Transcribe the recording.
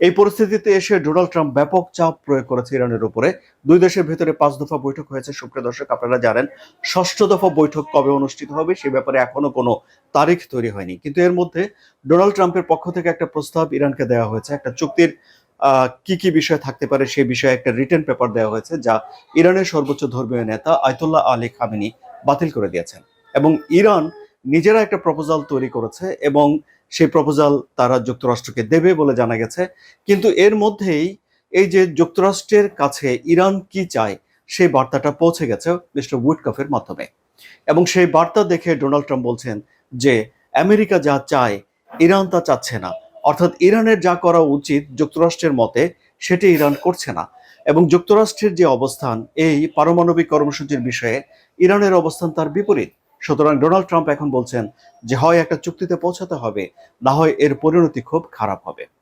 এই পরিস্থিতিতে এসে ডোনাল্ড ট্রাম্প ব্যাপক চাপ প্রয়োগ করেছে ইরানের উপরে। দুই দেশের ভেতরে 5 দফা বৈঠক হয়েছে। সুপ্রিয় দর্শক, আপনারা জানেন ষষ্ঠ দফা বৈঠক কবে অনুষ্ঠিত হবে সে ব্যাপারে এখনো কোনো তারিখ তৈরি হয়নি। কিন্তু এর মধ্যে ডোনাল্ড ট্রাম্পের পক্ষ থেকে একটা প্রস্তাব ইরানকে দেওয়া হয়েছে। একটা চুক্তির কি কি বিষয় থাকতে পারে সেই বিষয়ে একটা রিটেন পেপার দেওয়া হয়েছে, যা ইরানের সর্বোচ্চ ধর্মীয় নেতা আয়তুল্লাহ আলী খামেনি বাতিল করে দিয়েছেন। এবং ইরান নিজেরা একটা প্রপোজাল তৈরি করেছে এবং সেই প্রপোজাল তারা যুক্তরাষ্ট্রকে দেবে বলে জানা গেছে। কিন্তু এর মধ্যেই এই যে যুক্তরাষ্ট্রের কাছে ইরান কি চায় সেই বার্তাটা পৌঁছে গেছে মিস্টার উইটকফের মাধ্যমে। এবং সেই বার্তা দেখে ডোনাল্ড ট্রাম্প বলছেন যে আমেরিকা যা চায় ইরান তা চাচ্ছে না। অর্থাৎ ইরানের যা করা উচিত যুক্তরাষ্ট্রের মতে সেটি ইরান করছে না। এবং যুক্তরাষ্ট্রের যে অবস্থান এই পারমাণবিক কর্মসূচির বিষয়ে ইরানের অবস্থান তার বিপরীত। সুতরাং ডোনাল্ড ট্রাম্প এখন বলছেন যে হয় একটা চুক্তিতে পৌঁছাতে হবে, না হয় এর পরিণতি খুব খারাপ হবে।